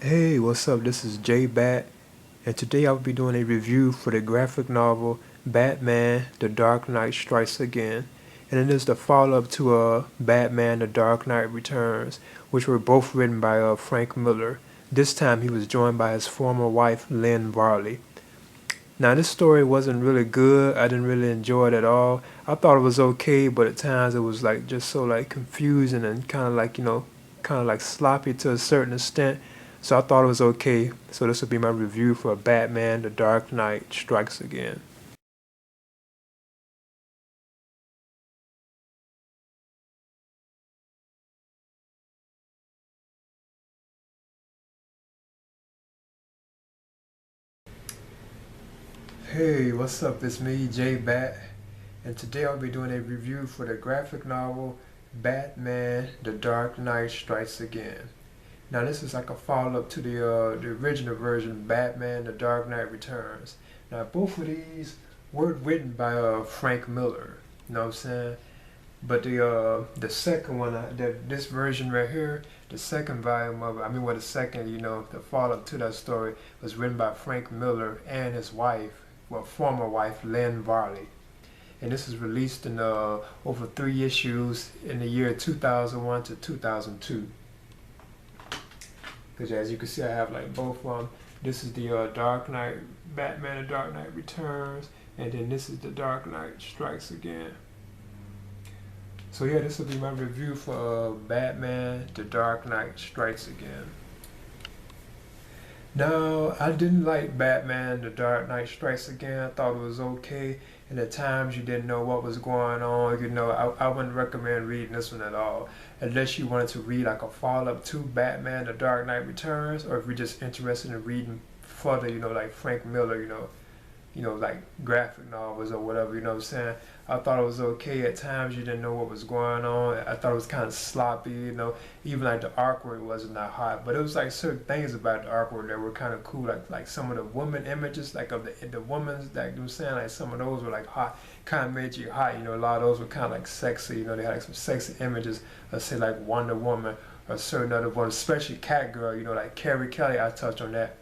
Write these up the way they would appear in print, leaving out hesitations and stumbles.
Hey, what's up? This is JBAT, and today I'll be doing a review for the graphic novel Batman: The Dark Knight Strikes Again, and it is the follow-up to Batman: The Dark Knight Returns, which were both written by Frank Miller. This time he was joined by his former wife Lynn Varley. Now this story wasn't really good. I didn't really enjoy it at all. I thought it was okay, but at times it was like just so like confusing and kind of like kind of like sloppy to a certain extent. So I thought it was okay. So this will be my review for Batman: The Dark Knight Strikes Again. Hey, what's up? It's me, J Bat, and today I'll be doing a review for the graphic novel Batman: The Dark Knight Strikes Again. Now this is like a follow-up to the original version, Batman: The Dark Knight Returns. Now both of these were written by Frank Miller. You know what I'm saying? But the second one, this version right here, the second volume of it, I mean, well, the second, the follow-up to that story was written by Frank Miller and his wife, well, former wife, Lynn Varley. And this is released in over 3 issues in the year 2001 to 2002. Because as you can see, I have like both of them. This is the Dark Knight, Batman: The Dark Knight Returns, and then this is the Dark Knight Strikes Again. So yeah, this will be my review for Batman: The Dark Knight Strikes Again. No, I didn't like Batman: The Dark Knight Strikes Again. I thought it was okay. And at times you didn't know what was going on. I wouldn't recommend reading this one at all. Unless you wanted to read like a follow-up to Batman: The Dark Knight Returns, or if you're just interested in reading further, like Frank Miller, like graphic novels or whatever, you know what I'm saying? I thought it was okay. At times you didn't know what was going on. I thought it was kind of sloppy, even like the artwork wasn't that hot. But it was like certain things about the artwork that were kind of cool, like some of the woman images, like of the women's, like you know what I'm saying, like some of those were like hot, kind of made you hot, a lot of those were kind of like sexy, they had like some sexy images, let's say like Wonder Woman or certain other ones, especially Catgirl, like Carrie Kelly, I touched on that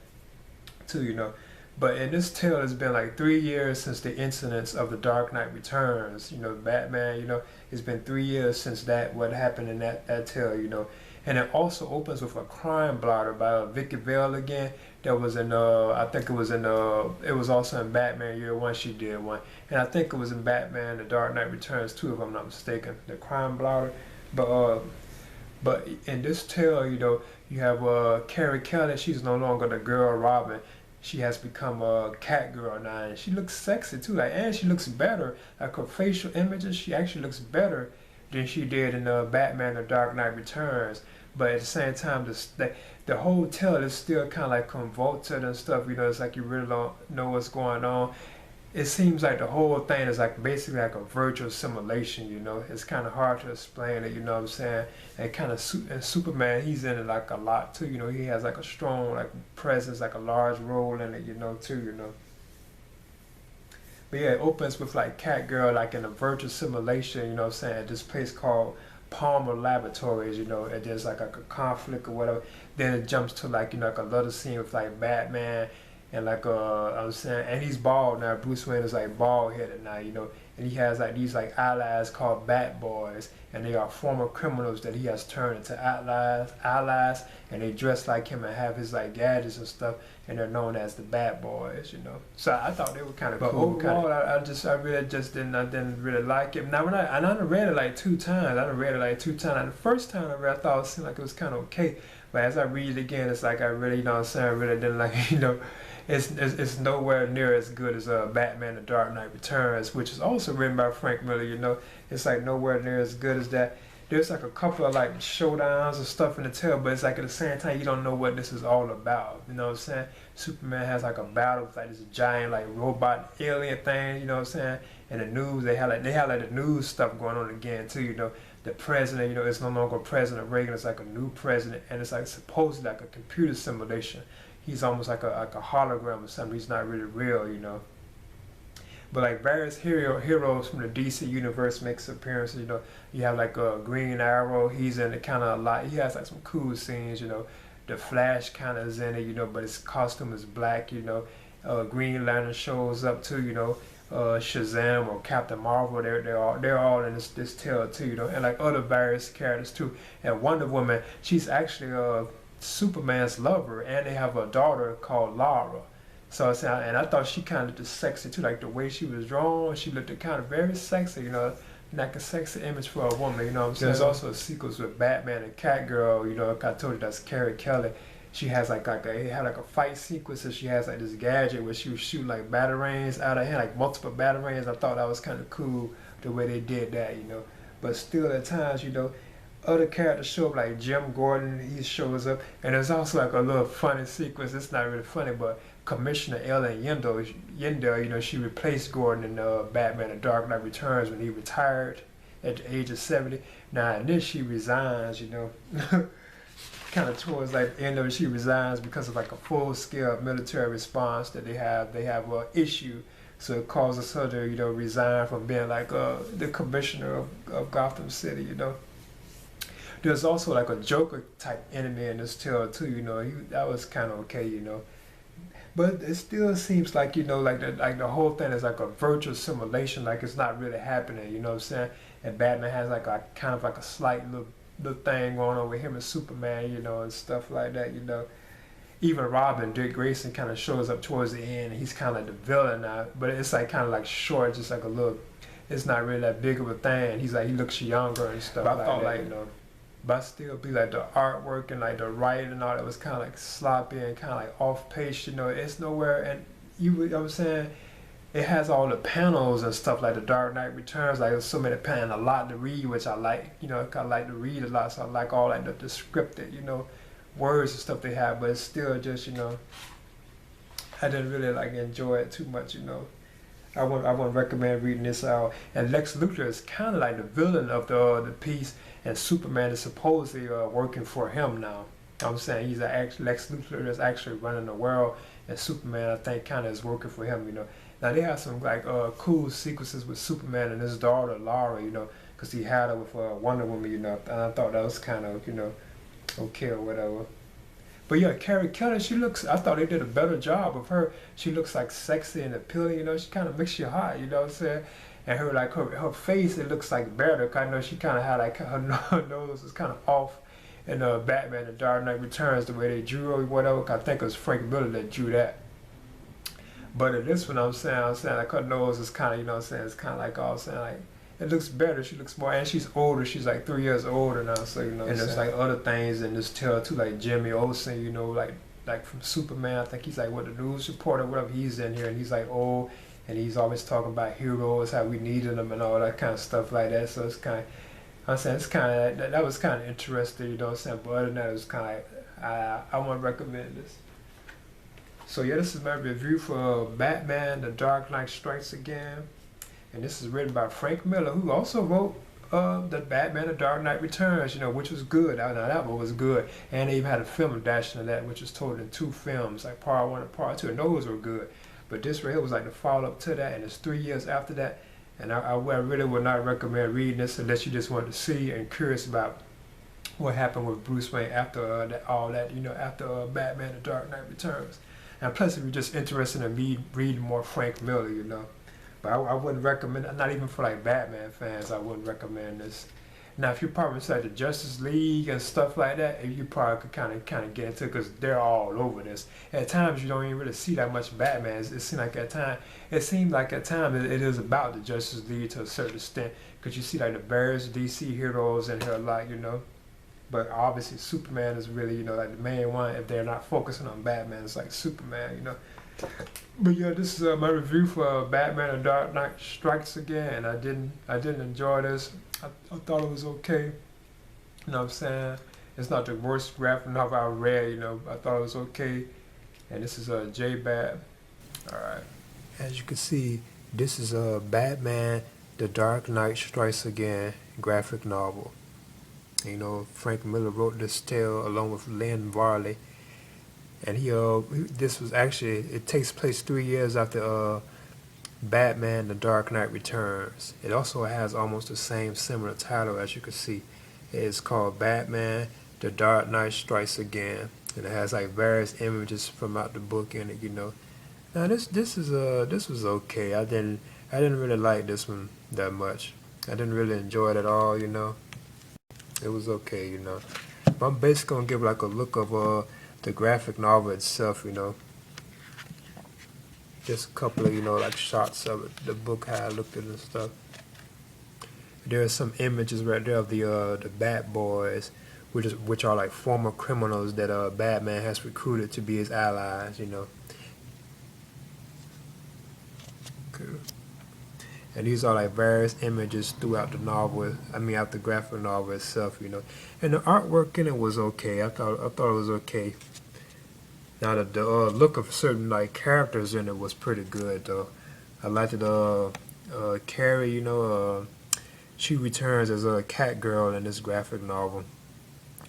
too. But in this tale, it's been like 3 years since the incidents of The Dark Knight Returns. Batman, it's been 3 years since what happened in that tale. And it also opens with a crime blotter by Vicky Vale again. That was in, I think it was also in Batman Year One, she did one. And I think it was in Batman The Dark Knight Returns too, if I'm not mistaken, the crime blotter. But in this tale, you have Carrie Kelly. She's no longer the girl Robin. She has become a cat girl now, and she looks sexy too. And she looks better. Like her facial images, she actually looks better than she did in Batman: The Dark Knight Returns. But at the same time, the whole tale is still kind of like convoluted and stuff. It's like you really don't know what's going on. It seems like the whole thing is like basically like a virtual simulation. It's kind of hard to explain it, you know what I'm saying? And kind of and Superman, he's in it like a lot too. He has like a strong like presence, like a large role in it, too. But yeah, it opens with like Catgirl like in a virtual simulation, you know what I'm saying, at this place called Palmer Laboratories, and there's like a conflict or whatever. Then it jumps to like, like another scene with like Batman and like I'm saying, and he's bald now. Bruce Wayne is like bald headed now, and he has like these like allies called Bat Boys, and they are former criminals that he has turned into allies, and they dress like him and have his like gadgets and stuff, and they're known as the Bat Boys. So I thought they were kind of cool. But overall, I really just I didn't really like it. Now I done read it like 2 times. I done read it like 2 times. And the first time I read, I thought it seemed like it was kind of okay, but as I read it again, it's like I really, what I'm saying, I really didn't like, it's nowhere near as good as Batman: The Dark Knight Returns, which is also written by Frank Miller. It's like nowhere near as good as that. There's like a couple of like showdowns and stuff in the tale, but it's like at the same time you don't know what this is all about. You know what I'm saying? Superman has like a battle with like this giant like robot alien thing. You know what I'm saying? And the news, they have like the news stuff going on again too. The president, it's no longer President Reagan. It's like a new president, and it's like supposedly like a computer simulation. He's almost like a hologram or something. He's not really real. But like various heroes from the DC universe makes appearances. You have like a Green Arrow. He's in it kind of a lot. He has like some cool scenes. The Flash kind of is in it, but his costume is black. Green Lantern shows up too, Shazam or Captain Marvel, they're all in this tale too, and like other various characters too. And Wonder Woman, she's actually Superman's lover, and they have a daughter called Lara. So and I thought she kind of just sexy too, like the way she was drawn. She looked kind of very sexy, like a sexy image for a woman. You know what I'm saying? There's also a sequence with Batman and Catgirl. Like I told you, that's Carrie Kelly. She has it had like a fight sequence, and she has like this gadget where she would shoot like batarangs out of hand, like multiple batarangs. I thought that was kind of cool the way they did that. But still, at times, other characters show up, like Jim Gordon. He shows up, and there's also like a little funny sequence. It's not really funny, but Commissioner Ellen Yindel, she replaced Gordon in Batman: The Dark Knight Returns when he retired at the age of 70. Now, in this, she resigns. Kind of towards like the end of it, she resigns because of like a full-scale military response that they have. They have an issue, so it causes her to resign from being like the commissioner of Gotham City. There's also like a Joker type enemy in this tale too. That was kind of okay. But it still seems like like the whole thing is like a virtual simulation, like it's not really happening. You know what I'm saying? And Batman has like a kind of like a slight little thing going on with him and Superman, and stuff like that. Even Robin, Dick Grayson, kind of shows up towards the end. He's kind of like the villain now, but it's like kind of like short, just like a little. It's not really that big of a thing. He looks younger and stuff. But I thought that. But still be like the artwork and like the writing and all that was kind of like sloppy and kind of like off pace. It's nowhere. And you know what I'm saying? It has all the panels and stuff like the Dark Knight Returns. Like there's so many panels, a lot to read, which I like. I like to read a lot, so I like all like the scripted, words and stuff they have. But it's still just, I didn't really like enjoy it too much. I wouldn't recommend reading this out. And Lex Luthor is kind of like the villain of the piece, and Superman is supposedly working for him now. I'm saying he's Lex Luthor is actually running the world, and Superman I think kind of is working for him. Now they have some like cool sequences with Superman and his daughter Lara, because he had her with Wonder Woman, and I thought that was kind of okay or whatever. But yeah, Carrie Kelly, I thought they did a better job of her. She looks like sexy and appealing, she kind of makes you hot, you know what I'm saying? And her face, it looks like better, cause I know she kind of had like her nose was kind of off in Batman: The Dark Knight Returns, the way they drew her or whatever. I think it was Frank Miller that drew that. But in this one, I'm saying like her nose is kind of, it's kind of like like it looks better. She looks more, and she's older. She's like 3 years older now, so and there's like other things in this tale too, like Jimmy Olsen, like from Superman. I think he's like what the news reporter, whatever. He's in here, and he's like old, and he's always talking about heroes, how we needed them, and all that kind of stuff like that. So it's kind of, I'm saying it's kind of that was kind of interesting, what I'm saying. But other than that, it was kind of like I want to recommend this. So yeah, this is my review for Batman: The Dark Knight Strikes Again. And this is written by Frank Miller, who also wrote the Batman: The Dark Knight Returns, which was good. Now that one was good. And they even had a film adaptation of that, which was told in 2 films, like part 1 and part 2. And those were good. But this right here was like the follow-up to that, and it's 3 years after that. And I really would not recommend reading this unless you just want to see and curious about what happened with Bruce Wayne after all that, after Batman: The Dark Knight Returns. And plus, if you're just interested in reading more Frank Miller, But I wouldn't recommend, not even for like Batman fans, I wouldn't recommend this. Now, if you're probably like the Justice League and stuff like that, you probably could kind of get into it because they're all over this. At times, you don't even really see that much Batman. It seems like at times it is about the Justice League to a certain extent, because you see like the various DC heroes in here a lot, But obviously, Superman is really, like the main one. If they're not focusing on Batman, it's like Superman, But yeah, this is my review for Batman: The Dark Knight Strikes Again. I didn't enjoy this. I thought it was okay. You know what I'm saying? It's not the worst graphic novel I read. I thought it was okay. And this is JBAT. All right. As you can see, this is Batman: The Dark Knight Strikes Again graphic novel. Frank Miller wrote this tale along with Lynn Varley. And this was actually, it takes place 3 years after Batman: The Dark Knight Returns. It also has almost the same similar title, as you can see. It's called Batman: The Dark Knight Strikes Again. and it has like various images from out the book in it. Now this was okay. I didn't really like this one that much. I didn't really enjoy it at all. It was okay. But I'm basically gonna give like a look of the graphic novel itself. Just a couple of like shots of it, the book, how I looked at it and stuff. There are some images right there of the Bat Boys, which are like former criminals that Batman has recruited to be his allies. Okay. And these are like various images throughout the novel. I mean, out the graphic novel itself. And the artwork in it was okay. I thought it was okay. Now the look of certain like characters in it was pretty good though. I liked it. Carrie, she returns as a cat girl in this graphic novel,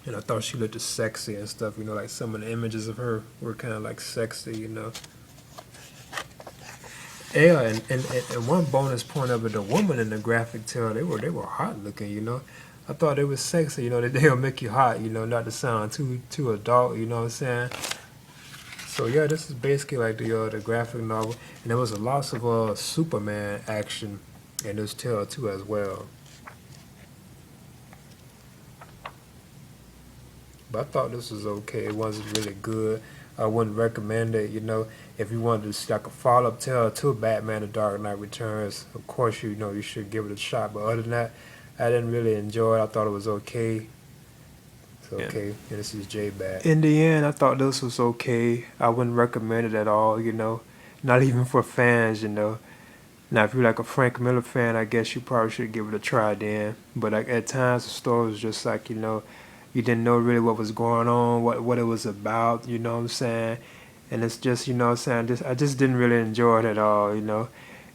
and I thought she looked sexy and stuff. Like some of the images of her were kind of like sexy. Yeah, and one bonus point of it, the woman in the graphic tale, they were hot looking. I thought they was sexy. That they'll make you hot. Not to sound too adult. You know what I'm saying? So yeah, this is basically like the graphic novel, and there was a lots of Superman action in this tale too as well. But I thought this was okay. It wasn't really good. I wouldn't recommend it. If you wanted to see like a follow-up tale to Batman: The Dark Knight Returns, of course you should give it a shot. But other than that, I didn't really enjoy it. I thought it was okay. It's okay. And this is JBAT. In the end, I thought this was okay. I wouldn't recommend it at all. Not even for fans. Now, if you're like a Frank Miller fan, I guess you probably should give it a try then. But like at times, the story was just like you didn't know really what was going on, what it was about. You know what I'm saying? And it's just what I'm saying. I just didn't really enjoy it at all. And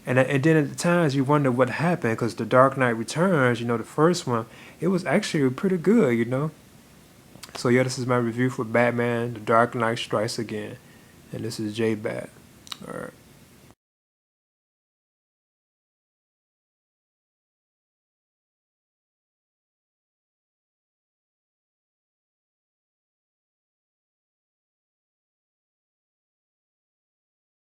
then at the times you wonder what happened because The Dark Knight Returns, the first one, it was actually pretty good. So yeah, this is my review for Batman: The Dark Knight Strikes Again, and this is JBAT. All right.